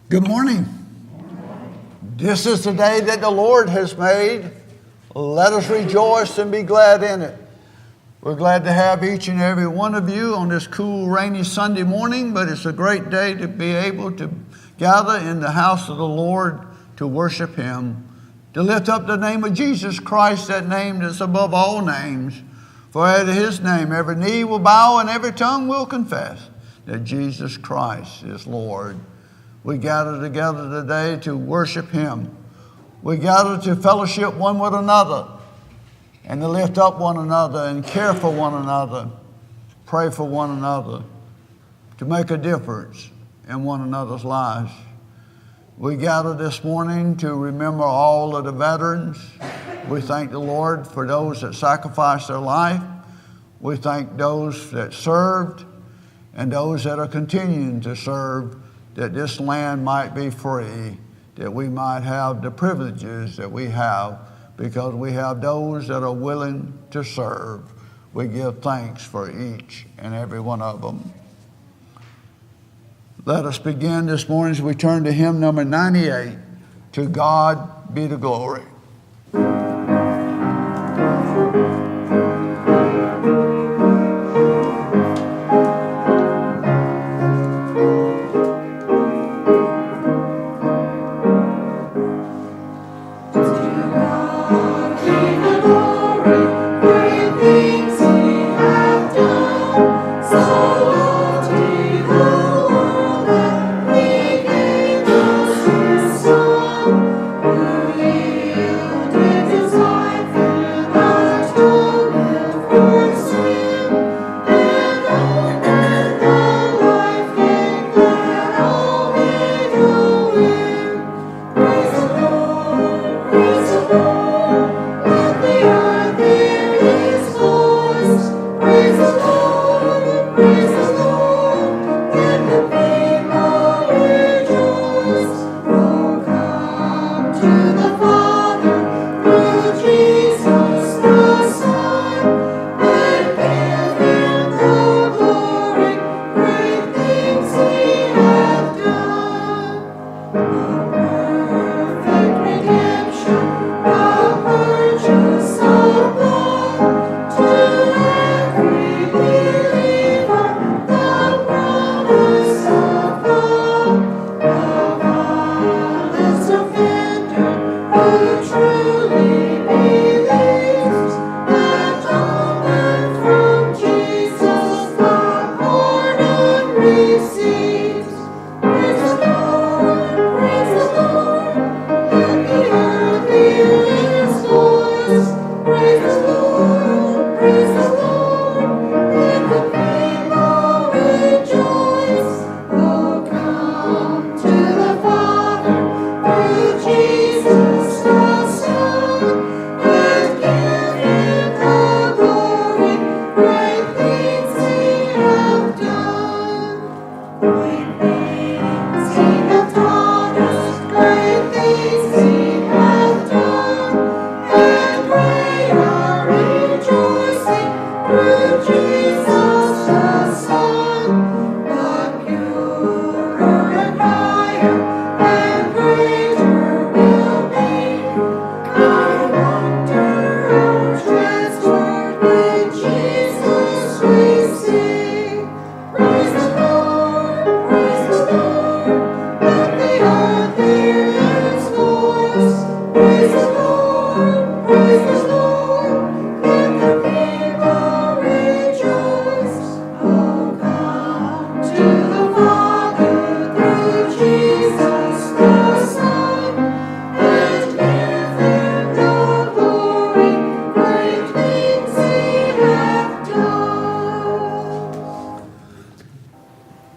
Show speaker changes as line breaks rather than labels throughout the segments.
Good morning. This is the day that the Lord has made. Let us rejoice and be glad in it. We're glad to have each and every one of you on this cool, rainy Sunday morning, but it's a great day to be able to gather in the house of the Lord to worship Him, to lift up the name of Jesus Christ, that name that's above all names. For at His name every knee will bow and every tongue will confess that Jesus Christ is Lord. We gather together today to worship Him. We gather to fellowship one with another and to lift up one another and care for one another, pray for one another, to make a difference in one another's lives. We gather this morning to remember all of the veterans. We thank the Lord for those that sacrificed their life. We thank those that served and those that are continuing to serve, that this land might be free, that we might have the privileges that we have because we have those that are willing to serve. We give thanks for each and every one of them. Let us begin this morning as we turn to hymn number 98, To God Be the Glory.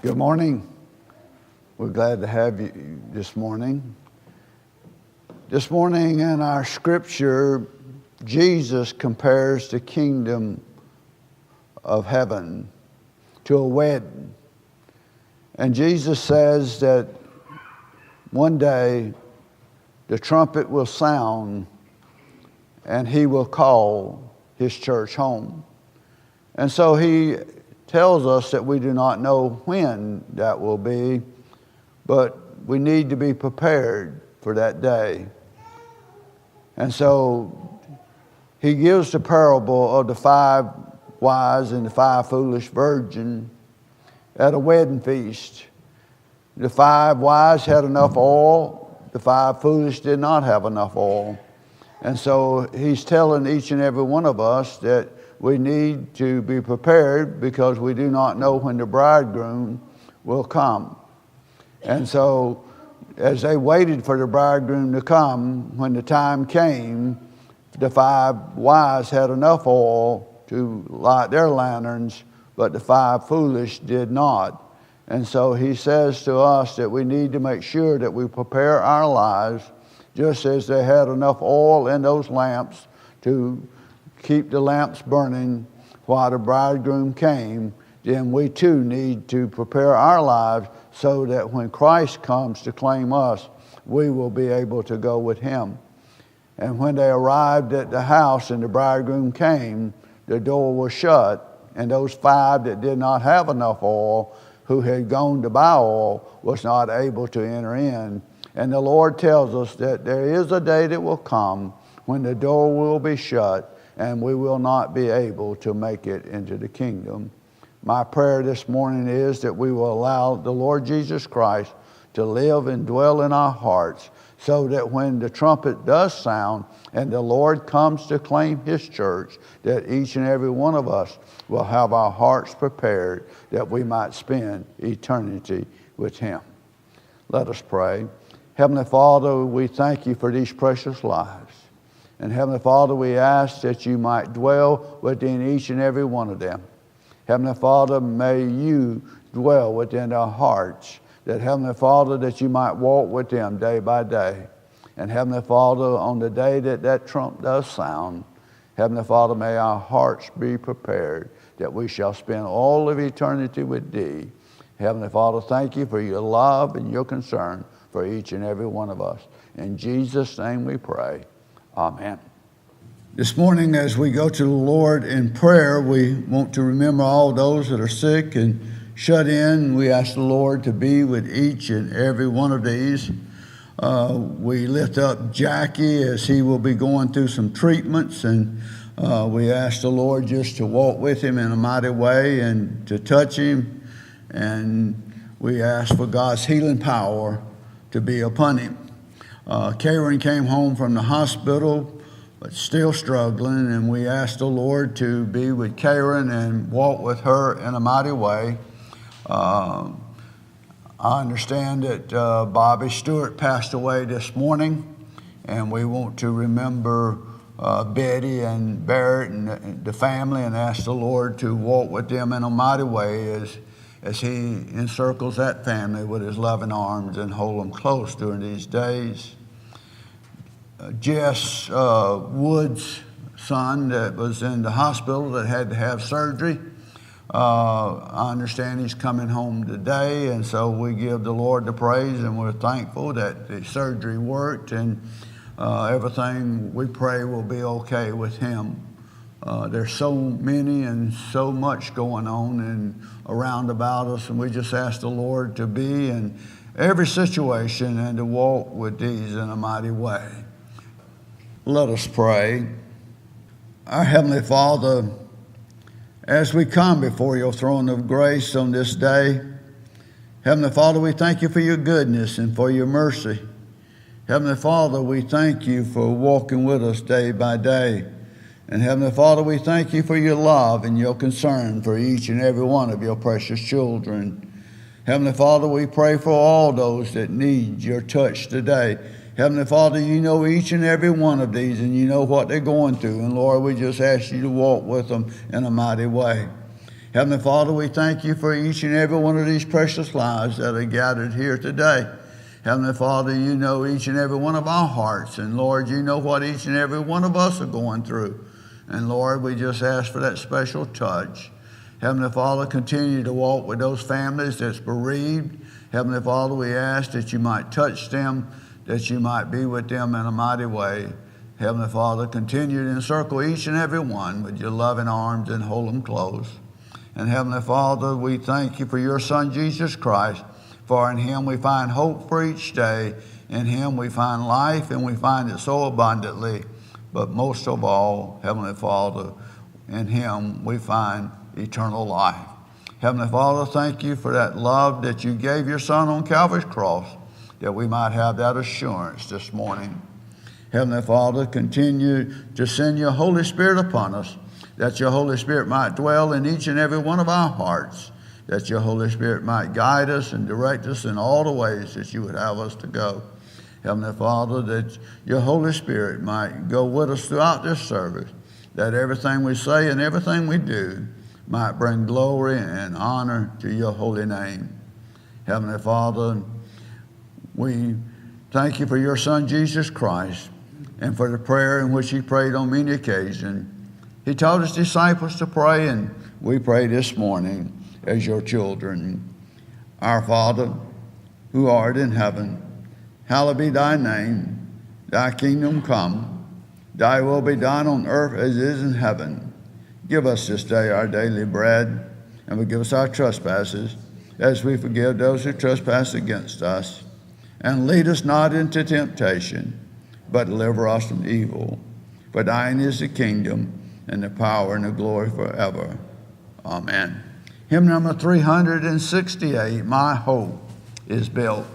Good morning. We're glad to have you this morning. This morning in our scripture, Jesus compares the kingdom of heaven to a wedding. And Jesus says that one day the trumpet will sound and he will call his church home. And so he tells us that we do not know when that will be, but we need to be prepared for that day. And so he gives the parable of the 5 wise and the 5 foolish virgins at a wedding feast. The 5 wise had enough oil, the 5 foolish did not have enough oil. And so he's telling each and every one of us that we need to be prepared because we do not know when the bridegroom will come. And so as they waited for the bridegroom to come, when the time came, the 5 wise had enough oil to light their lanterns, but the 5 foolish did not. And so he says to us that we need to make sure that we prepare our lives just as they had enough oil in those lamps to keep the lamps burning while the bridegroom came. Then we too need to prepare our lives so that when Christ comes to claim us, we will be able to go with him. And when they arrived at the house and the bridegroom came, the door was shut, and those 5 that did not have enough oil, who had gone to buy oil, was not able to enter in. And the Lord tells us that there is a day that will come when the door will be shut and we will not be able to make it into the kingdom. My prayer this morning is that we will allow the Lord Jesus Christ to live and dwell in our hearts so that when the trumpet does sound and the Lord comes to claim his church, that each and every one of us will have our hearts prepared that we might spend eternity with him. Let us pray. Heavenly Father, we thank you for these precious lives. And Heavenly Father, we ask that you might dwell within each and every one of them. Heavenly Father, may you dwell within our hearts. That Heavenly Father, that you might walk with them day by day. And Heavenly Father, on the day that that trump does sound, Heavenly Father, may our hearts be prepared that we shall spend all of eternity with thee. Heavenly Father, thank you for your love and your concern for each and every one of us. In Jesus' name we pray. Amen. This morning, as we go to the Lord in prayer, we want to remember all those that are sick and shut in. We ask the Lord to be with each and every one of these. We lift up Jackie as he will be going through some treatments, and we ask the Lord just to walk with him in a mighty way and to touch him. And we ask for God's healing power to be upon him. Karen came home from the hospital, but still struggling, and we asked the Lord to be with Karen and walk with her in a mighty way. I understand that Bobby Stewart passed away this morning, and we want to remember Betty and Barrett and the family and ask the Lord to walk with them in a mighty way as he encircles that family with his loving arms and hold them close during these days. Jess Wood's son that was in the hospital that had to have surgery. I understand he's coming home today, and so we give the Lord the praise, and we're thankful that the surgery worked, and everything we pray will be okay with him. There's so many and so much going on and around about us, and we just ask the Lord to be in every situation and to walk with these in a mighty way. Let us pray. Our Heavenly Father, as we come before your throne of grace on this day, Heavenly Father, we thank you for your goodness and for your mercy. Heavenly Father, we thank you for walking with us day by day. And Heavenly Father, we thank you for your love and your concern for each and every one of your precious children. Heavenly Father, we pray for all those that need your touch today. Heavenly Father, you know each and every one of these, and you know what they're going through. And Lord, we just ask you to walk with them in a mighty way. Heavenly Father, we thank you for each and every one of these precious lives that are gathered here today. Heavenly Father, you know each and every one of our hearts. And Lord, you know what each and every one of us are going through. And Lord, we just ask for that special touch. Heavenly Father, continue to walk with those families that's bereaved. Heavenly Father, we ask that you might touch them, that you might be with them in a mighty way. Heavenly Father, continue to encircle each and every one with your loving arms and hold them close. And Heavenly Father, we thank you for your Son, Jesus Christ, for in him we find hope for each day. In him we find life, and we find it so abundantly. But most of all, Heavenly Father, in him we find eternal life. Heavenly Father, thank you for that love that you gave your Son on Calvary's cross, that we might have that assurance this morning. Heavenly Father, continue to send your Holy Spirit upon us, that your Holy Spirit might dwell in each and every one of our hearts, that your Holy Spirit might guide us and direct us in all the ways that you would have us to go. Heavenly Father, that your Holy Spirit might go with us throughout this service, that everything we say and everything we do might bring glory and honor to your holy name. Heavenly Father, we thank you for your Son, Jesus Christ, and for the prayer in which he prayed on many occasions. He taught his disciples to pray, and we pray this morning as your children. Our Father, who art in heaven, hallowed be thy name. Thy kingdom come. Thy will be done on earth as it is in heaven. Give us this day our daily bread, and forgive us our trespasses, as we forgive those who trespass against us. And lead us not into temptation, but deliver us from evil. For thine is the kingdom, and the power, and the glory forever. Amen. Hymn number 368, My Hope is Built.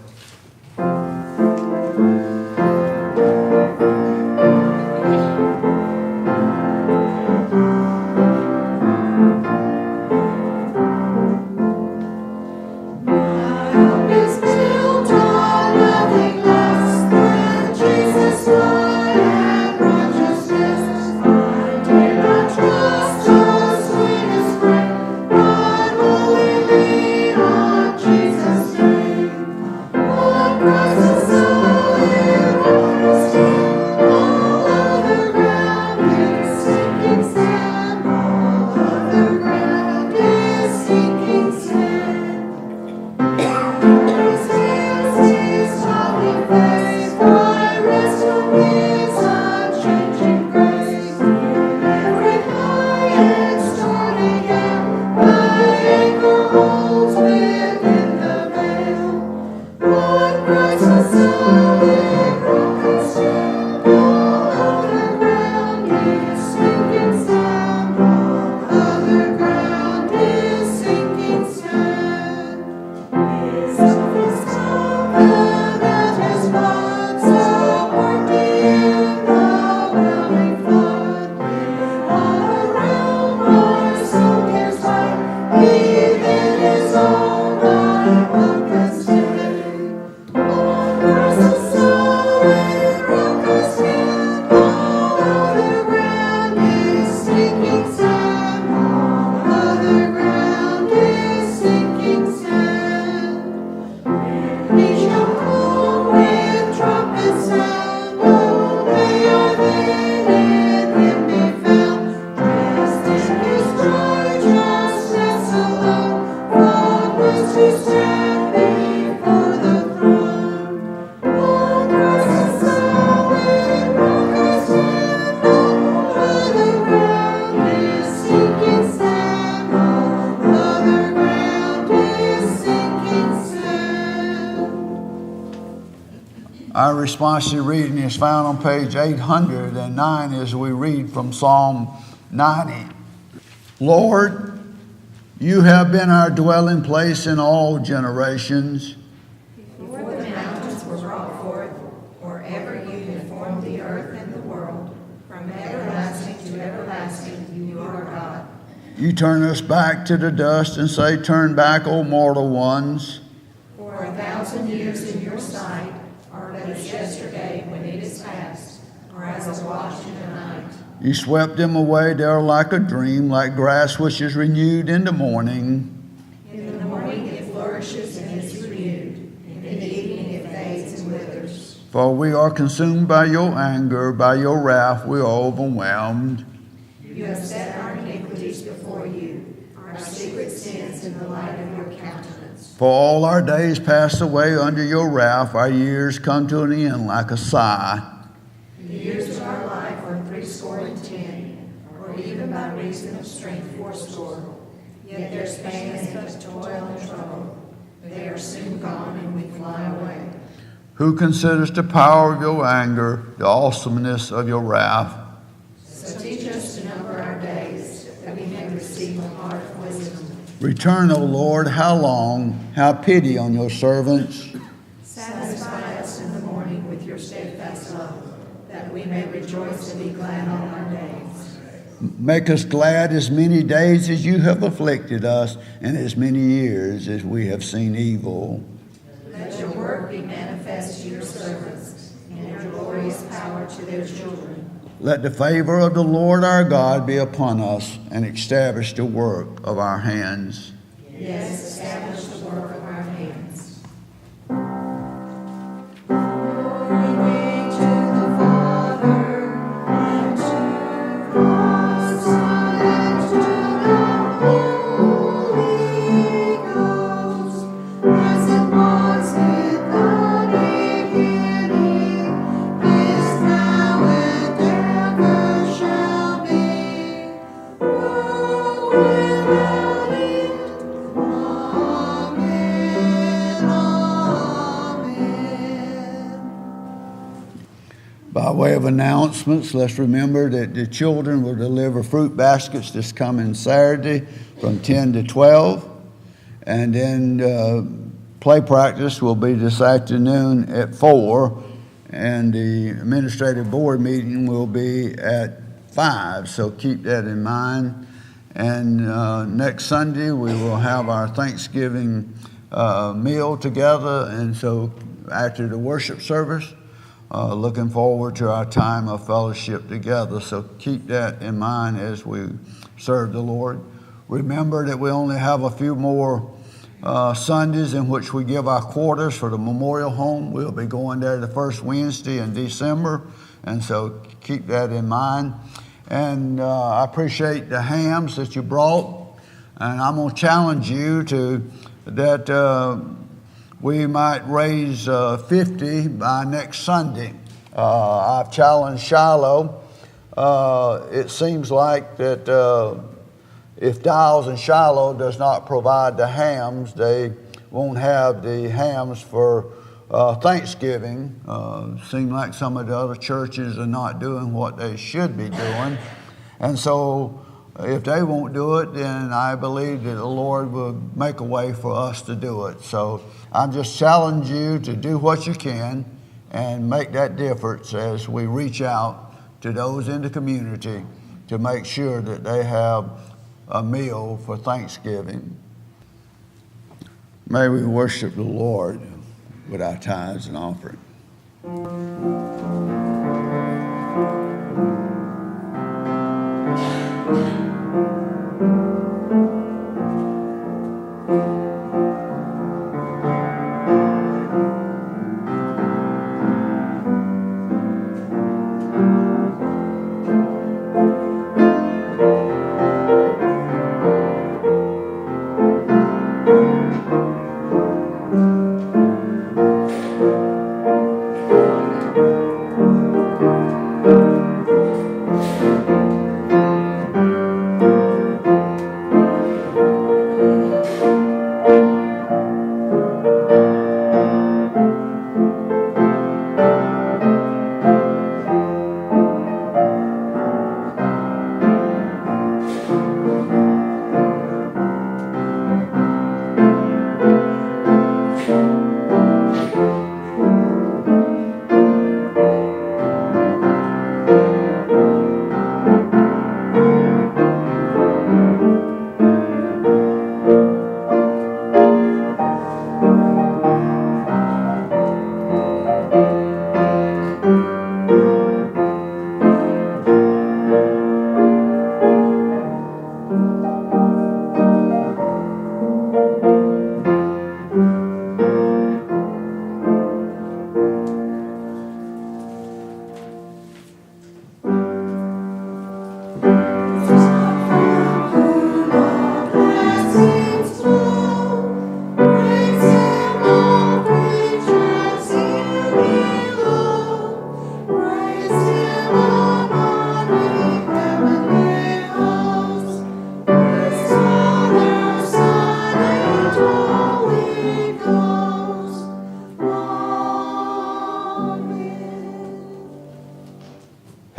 Our responsive reading is found on page 809 as we read from Psalm 90. Lord, you have been our dwelling place in all generations.
Before the mountains were brought forth, or ever you had formed the earth and the world, from everlasting to everlasting, you are God.
You turn us back to the dust and say, turn back, O mortal ones.
For 1,000 years in your sight are but as yesterday when it is past, or as a watch in the night.
You swept them away, they are like a dream, like grass which is renewed in the morning.
In the morning it flourishes and is renewed. In the evening it fades and withers.
For we are consumed by your anger, by your wrath we are overwhelmed.
You have set our iniquities before you, our secret sins in the light of your countenance.
For all our days pass away under your wrath, our years come to an end like a sigh.
The years of our life are 70, or even by reason of strength fourscore. Yet their span is but toil and trouble. They are soon gone and we fly away.
Who considers the power of your anger, the awesomeness of your wrath?
So teach us to number our days, that we may receive a heart of wisdom.
Return, O Lord, how long? Have pity on your servants.
Satisfy us in the morning with your steadfast love, that we may rejoice and be glad all our days.
Make us glad as many days as you have afflicted us, and as many years as we have seen evil.
Let your work be manifest to your servants, and your glorious power to their children.
Let the favor of the Lord our God be upon us, and establish the work of our hands.
Yes, establish the work of our hands.
By way of announcements, let's remember that the children will deliver fruit baskets this coming Saturday from 10 to 12. And then play practice will be this afternoon at 4. And the administrative board meeting will be at 5. So keep that in mind. And next Sunday, we will have our Thanksgiving meal together. And so after the worship service, looking forward to our time of fellowship together. So keep that in mind as we serve the Lord. Remember that we only have a few more Sundays in which we give our quarters for the memorial home. We'll be going there the first Wednesday in December, and so keep that in mind. And I appreciate the hams that you brought, and I'm going to challenge you to that we might raise 50 by next Sunday. I've challenged Shiloh. It seems like that if Dials and Shiloh does not provide the hams, they won't have the hams for Thanksgiving. Seems like some of the other churches are not doing what they should be doing. And so if they won't do it, then I believe that the Lord will make a way for us to do it. So I'm just challenging you to do what you can and make that difference as we reach out to those in the community to make sure that they have a meal for Thanksgiving. May we worship the Lord with our tithes and offering.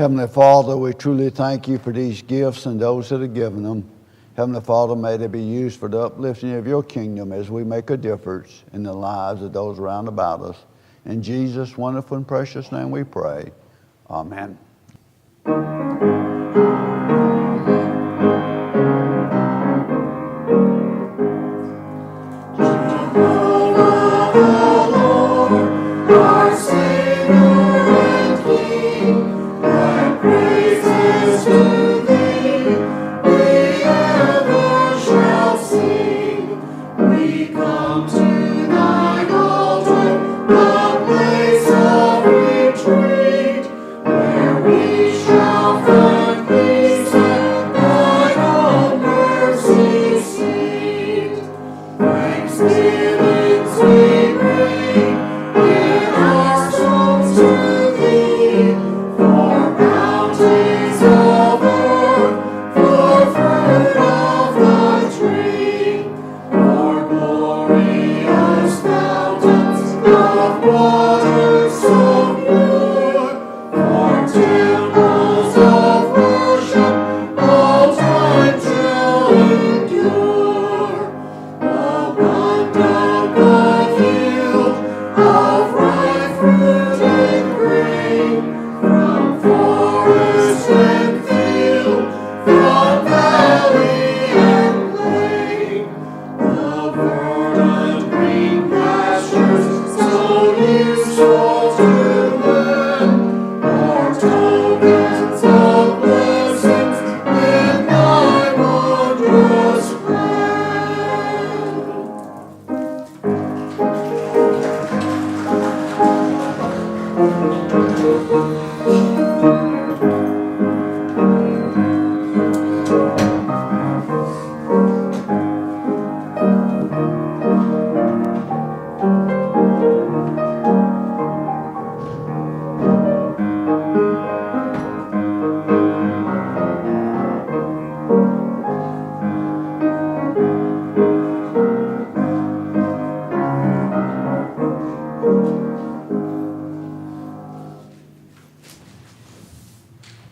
Heavenly Father, we truly thank you for these gifts and those that have given them. Heavenly Father, may they be used for the uplifting of your kingdom as we make a difference in the lives of those around about us. In Jesus' wonderful and precious name we pray. Amen.
Our Savior and King, thy praises to thee we ever shall sing. We come to thine altar, the place of retreat, where we shall find peace at thine own mercy seat. Thanksgivings we bring in our songs to thee, for bounties of earth, for fruit of the tree, for glorious fountains of water so pure, for temples of worship all time shall endure. Abundant the yield of ripe fruit and grain, from forest and field, from valley and plain. The verdant green pastures so useful to man are tokens of blessings in thy wondrous plan.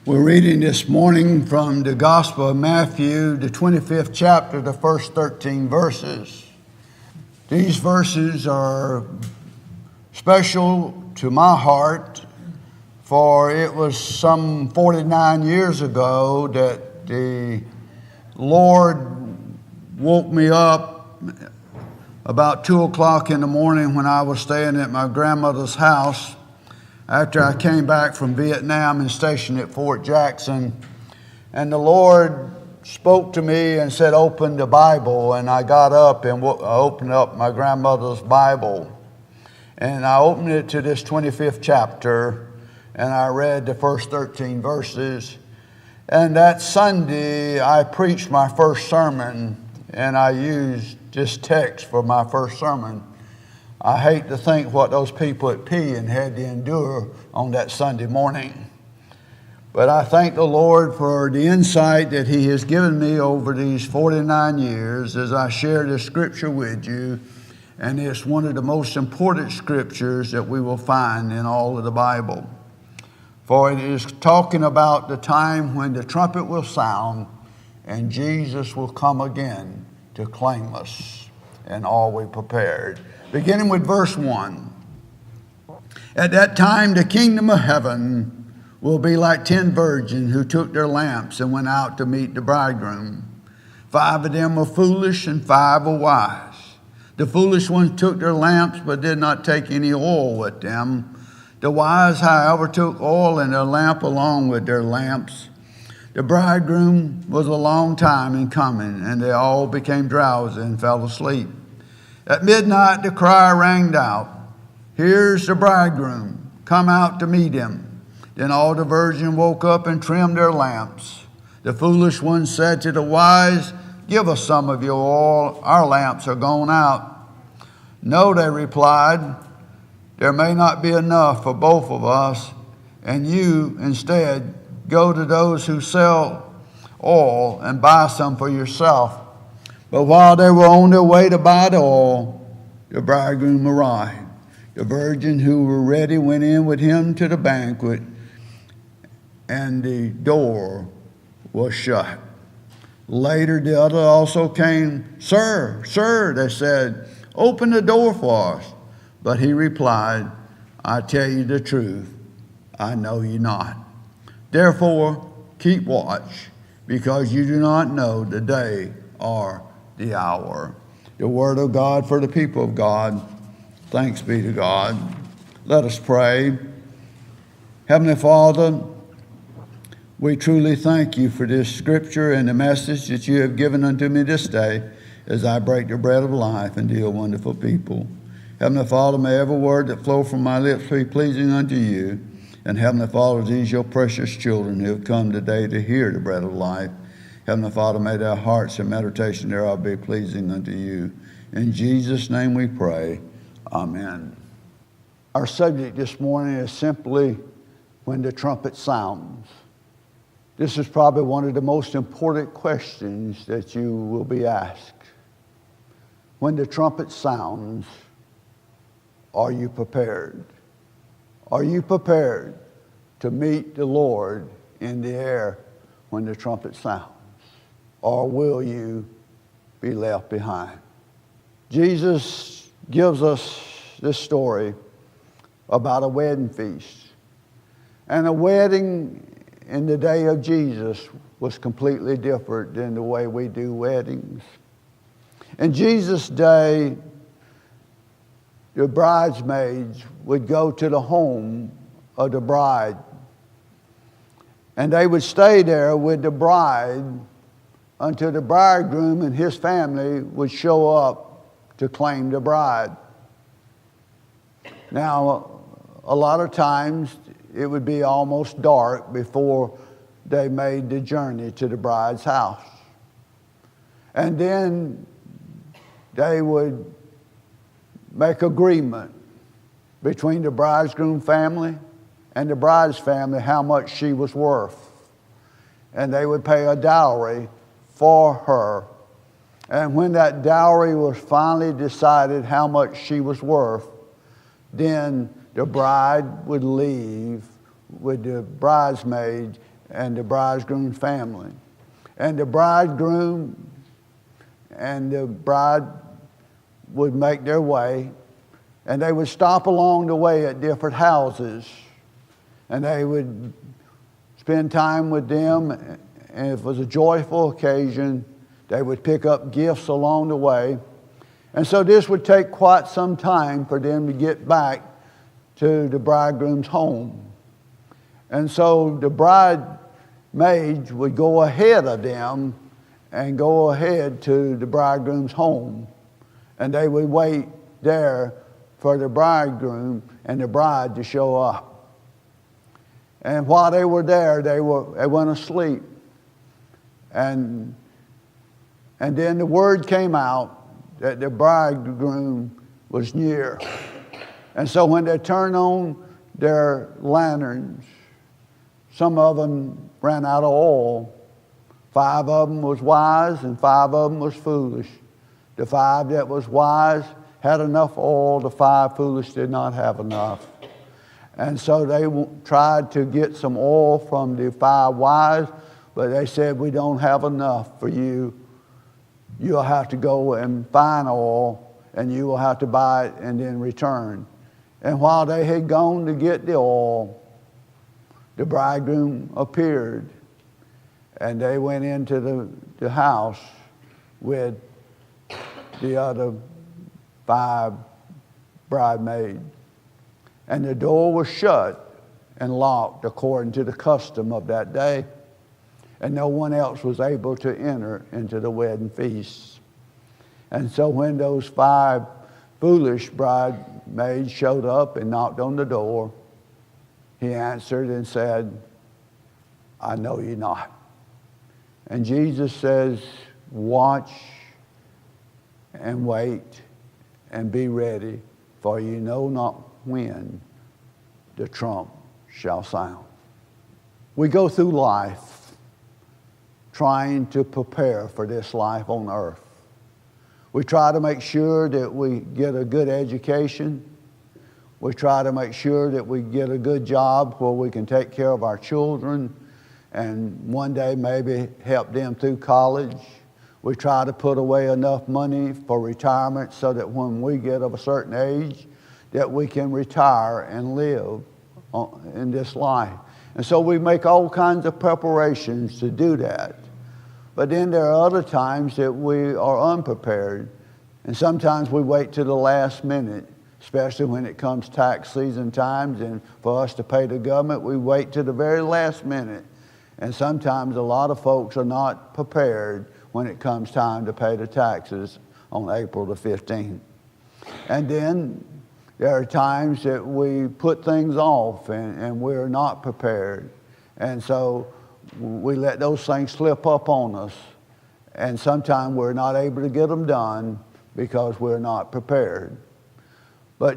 We're reading this morning from the Gospel of Matthew, the 25th chapter, the first 13 verses. These verses are special to my heart, for it was some 49 years ago that the Lord woke me up about 2 o'clock in the morning when I was staying at my grandmother's house after I came back from Vietnam and stationed at Fort Jackson. And the Lord spoke to me and said, open the Bible. And I got up and opened up my grandmother's Bible. And I opened it to this 25th chapter, and I read the first 13 verses. And that Sunday, I preached my first sermon, and I used this text for my first sermon. I hate to think what those people at P had to endure on that Sunday morning. But I thank the Lord for the insight that He has given me over these 49 years as I share this scripture with you. And it's one of the most important scriptures that we will find in all of the Bible. For it is talking about the time when the trumpet will sound and Jesus will come again to claim us, and all we prepared. Beginning with verse 1. At that time, the kingdom of heaven will be like 10 virgins who took their lamps and went out to meet the bridegroom. 5 of them were foolish and 5 were wise. The foolish ones took their lamps but did not take any oil with them. The wise, however, took oil in their lamp along with their lamps. The bridegroom was a long time in coming, and they all became drowsy and fell asleep. At midnight, the cry rang out, "Here's the bridegroom, come out to meet him." Then all the virgins woke up and trimmed their lamps. The foolish ones said to the wise, "Give us some of your oil, our lamps are gone out." "No," they replied, "there may not be enough for both of us, and you, instead, go to those who sell oil and buy some for yourself." But while they were on their way to buy the oil, the bridegroom arrived. The virgins who were ready went in with him to the banquet, and the door was shut. Later, the other also came. Sir, sir, they said, open the door for us. But he replied, I tell you the truth, I know you not. Therefore, keep watch, because you do not know the day or the hour. The word of God for the people of God. Thanks be to God. Let us pray. Heavenly Father, we truly thank you for this scripture and the message that you have given unto me this day as I break the bread of life and deal wonderful people. Heavenly Father, may every word that flow from my lips be pleasing unto you. And Heavenly Father, these your precious children who have come today to hear the bread of life. Heavenly Father, may their hearts and meditation thereof be pleasing unto you. In Jesus' name we pray. Amen. Our subject this morning is simply when the trumpet sounds. This is probably one of the most important questions that you will be asked. When the trumpet sounds, are you prepared? Are you prepared to meet the Lord in the air when the trumpet sounds? Or will you be left behind? Jesus gives us this story about a wedding feast. And a wedding in the day of Jesus was completely different than the way we do weddings. In Jesus' day, the bridesmaids would go to the home of the bride, and they would stay there with the bride until the bridegroom and his family would show up to claim the bride. Now, a lot of times it would be almost dark before they made the journey to the bride's house. And then they would make agreement between the bridegroom family and the bride's family how much she was worth. And they would pay a dowry for her. And when that dowry was finally decided how much she was worth, then the bride would leave with the bridesmaid and the bridegroom family. And the bridegroom and the bride would make their way, and they would stop along the way at different houses, and they would spend time with them, and if it was a joyful occasion, they would pick up gifts along the way. And so this would take quite some time for them to get back to the bridegroom's home. And so the bridesmaids would go ahead of them and go ahead to the bridegroom's home. And they would wait there for the bridegroom and the bride to show up. And while they were there, they went asleep. And then the word came out that the bridegroom was near. And so when they turned on their lanterns, some of them ran out of oil. 5 of them was wise and 5 of them was foolish. The 5 that was wise had enough oil. The 5 foolish did not have enough. And so they tried to get some oil from the 5 wise, but they said, we don't have enough for you. You'll have to go and find oil, and you will have to buy it and then return. And while they had gone to get the oil, the bridegroom appeared, and they went into the house with the other 5 bridesmaids. And the door was shut and locked according to the custom of that day. And no one else was able to enter into the wedding feast. And so when those 5 foolish bridesmaids showed up and knocked on the door, he answered and said, I know you not. And Jesus says, watch and wait and be ready, for you know not when the trump shall sound. We go through life trying to prepare for this life on earth. We try to make sure that we get a good education. We try to make sure that we get a good job where we can take care of our children and one day maybe help them through college. We try to put away enough money for retirement so that when we get of a certain age, that we can retire and live in this life. And so we make all kinds of preparations to do that. But then there are other times that we are unprepared. And sometimes we wait to the last minute, especially when it comes tax season times. And for us to pay the government, we wait to the very last minute. And sometimes a lot of folks are not prepared when it comes time to pay the taxes on April the 15th. And then there are times that we put things off and we're not prepared. And so we let those things slip up on us. And sometimes we're not able to get them done because we're not prepared. But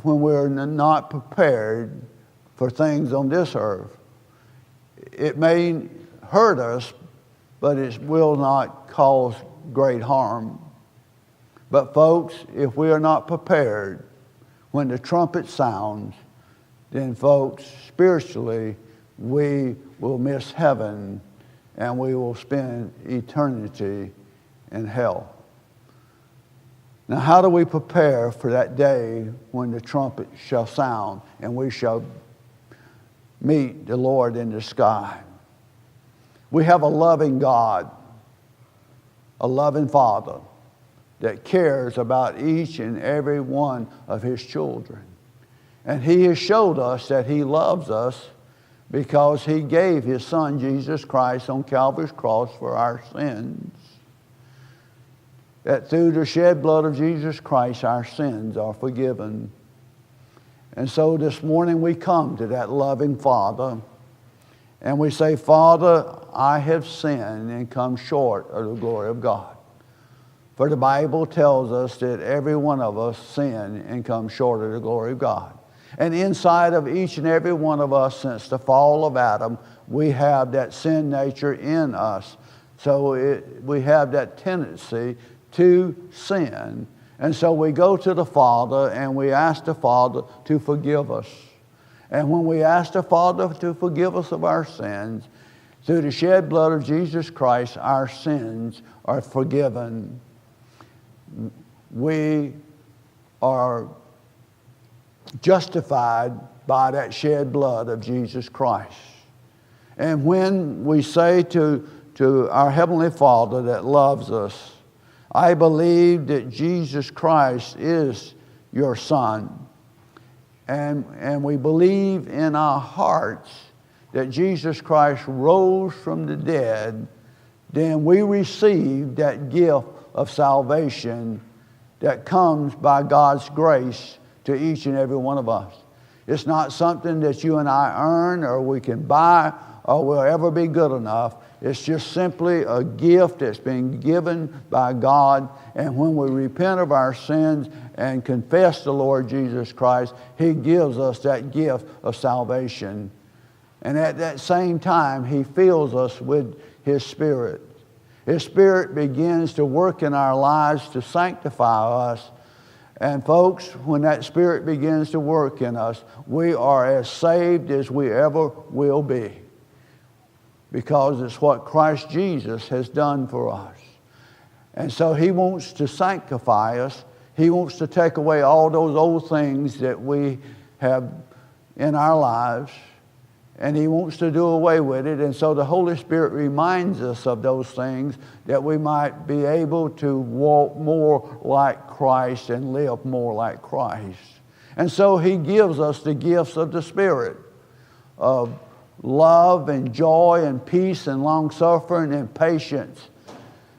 when we're not prepared for things on this earth, it may hurt us, but it will not cause great harm. But folks, if we are not prepared, when the trumpet sounds, then folks, spiritually, we will miss heaven and we will spend eternity in hell. Now, how do we prepare for that day when the trumpet shall sound and we shall meet the Lord in the sky? We have a loving God, a loving Father that cares about each and every one of His children. And He has showed us that He loves us because He gave His Son, Jesus Christ, on Calvary's cross for our sins. That through the shed blood of Jesus Christ, our sins are forgiven. And so this morning we come to that loving Father and we say, Father, I have sinned and come short of the glory of God. For the Bible tells us that every one of us sin and come short of the glory of God. And inside of each and every one of us, since the fall of Adam, we have that sin nature in us. So we have that tendency to sin. And so we go to the Father and we ask the Father to forgive us. And when we ask the Father to forgive us of our sins, through the shed blood of Jesus Christ, our sins are forgiven. We are justified by that shed blood of Jesus Christ. And when we say to our Heavenly Father that loves us, I believe that Jesus Christ is your Son. And we believe in our hearts that Jesus Christ rose from the dead, then we receive that gift of salvation that comes by God's grace to each and every one of us. It's not something that you and I earn or we can buy or will ever be good enough. It's just simply a gift that's been given by God. And when we repent of our sins and confess the Lord Jesus Christ, He gives us that gift of salvation. And at that same time, He fills us with His Spirit. His Spirit begins to work in our lives to sanctify us. And folks, when that Spirit begins to work in us, we are as saved as we ever will be. Because it's what Christ Jesus has done for us. And so He wants to sanctify us. He wants to take away all those old things that we have in our lives. And He wants to do away with it. And so the Holy Spirit reminds us of those things that we might be able to walk more like Christ and live more like Christ. And so He gives us the gifts of the Spirit of love and joy and peace and long-suffering and patience.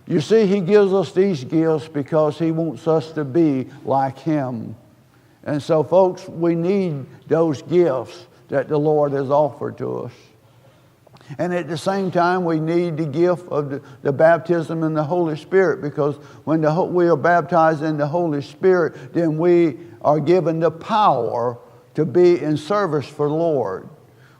You see, He gives us these gifts because He wants us to be like Him. And so, folks, we need those gifts that the Lord has offered to us. And at the same time, we need the gift of the baptism in the Holy Spirit, because when we are baptized in the Holy Spirit, then we are given the power to be in service for the Lord.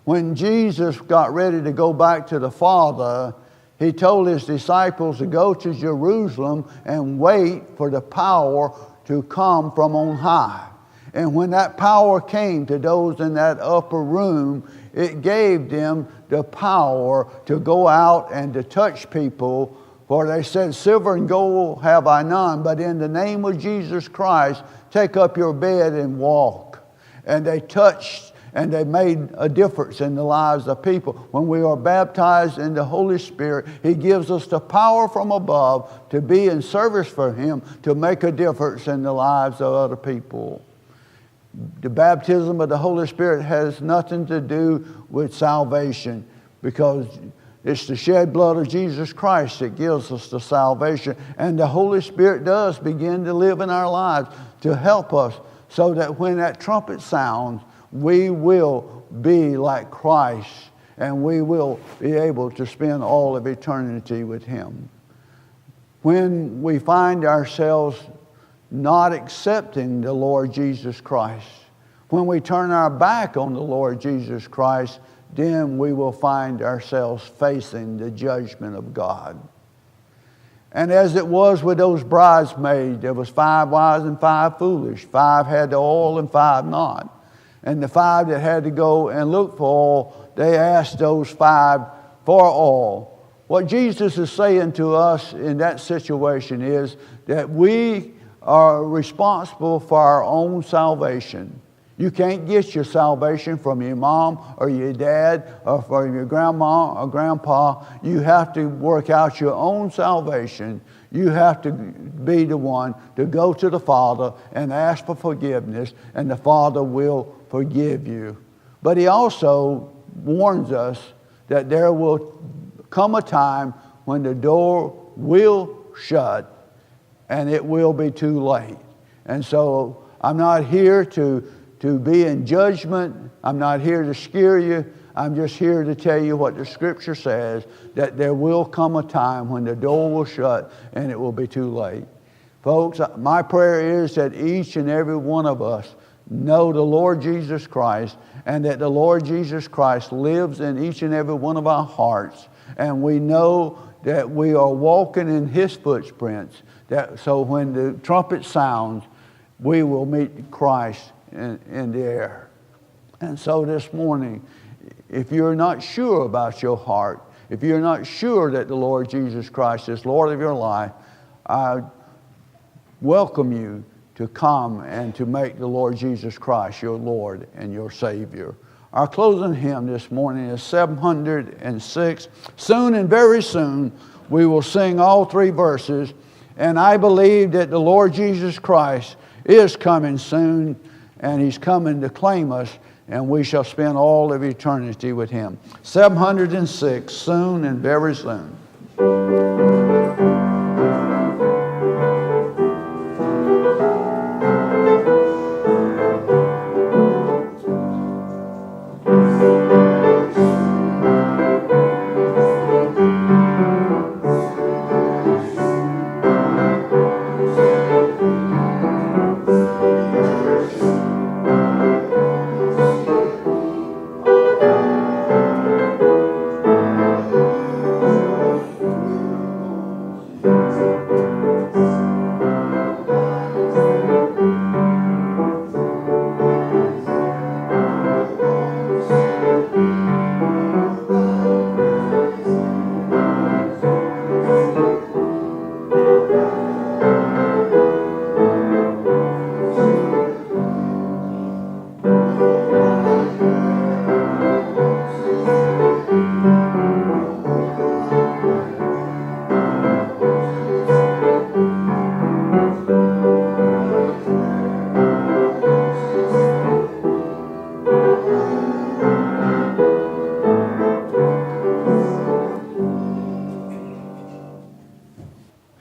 When Jesus got ready to go back to the Father, He told His disciples to go to Jerusalem and wait for the power to come from on high. And when that power came to those in that upper room, it gave them the power to go out and to touch people. For they said, silver and gold have I none, but in the name of Jesus Christ, take up your bed and walk. And they touched and they made a difference in the lives of people. When we are baptized in the Holy Spirit, He gives us the power from above to be in service for Him, to make a difference in the lives of other people. The baptism of the Holy Spirit has nothing to do with salvation, because it's the shed blood of Jesus Christ that gives us the salvation. And the Holy Spirit does begin to live in our lives to help us, so that when that trumpet sounds, we will be like Christ, and we will be able to spend all of eternity with Him. When we find ourselves not accepting the Lord Jesus Christ, when we turn our back on the Lord Jesus Christ, then we will find ourselves facing the judgment of God. And as it was with those bridesmaids, there was 5 wise and 5 foolish. 5 had the oil and 5 not. And the 5 that had to go and look for oil, they asked those 5 for oil. What Jesus is saying to us in that situation is that we are responsible for our own salvation. You can't get your salvation from your mom or your dad or from your grandma or grandpa. You have to work out your own salvation. You have to be the one to go to the Father and ask for forgiveness, and the Father will forgive you. But He also warns us that there will come a time when the door will shut and it will be too late. And so I'm not here to be in judgment. I'm not here to scare you. I'm just here to tell you what the Scripture says, that there will come a time when the door will shut and it will be too late. Folks, my prayer is that each and every one of us know the Lord Jesus Christ, and that the Lord Jesus Christ lives in each and every one of our hearts, and we know that we are walking in His footprints, so when the trumpet sounds, we will meet Christ in the air. And so this morning, if you're not sure about your heart, if you're not sure that the Lord Jesus Christ is Lord of your life, I welcome you to come and to make the Lord Jesus Christ your Lord and your Savior. Our closing hymn this morning is 706. Soon and very soon we will sing all 3 verses, and I believe that the Lord Jesus Christ is coming soon, and He's coming to claim us, and we shall spend all of eternity with Him. 706, soon and very soon.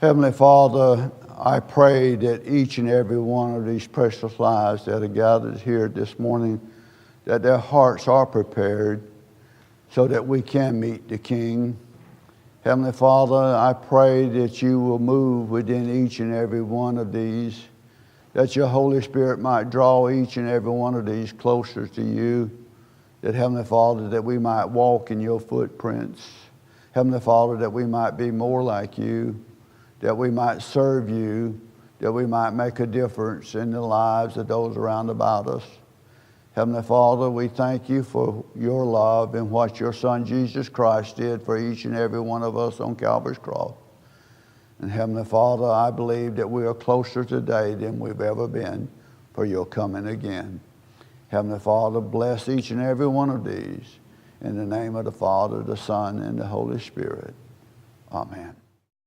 Heavenly Father, I pray that each and every one of these precious lives that are gathered here this morning, that their hearts are prepared so that we can meet the King. Heavenly Father, I pray that you will move within each and every one of these, that your Holy Spirit might draw each and every one of these closer to you, that, Heavenly Father, that we might walk in your footprints. Heavenly Father, that we might be more like you, that we might serve you, that we might make a difference in the lives of those around about us. Heavenly Father, we thank you for your love and what your Son Jesus Christ did for each and every one of us on Calvary's cross. And Heavenly Father, I believe that we are closer today than we've ever been for your coming again. Heavenly Father, bless each and every one of these. In the name of the Father, the Son, and the Holy Spirit. Amen.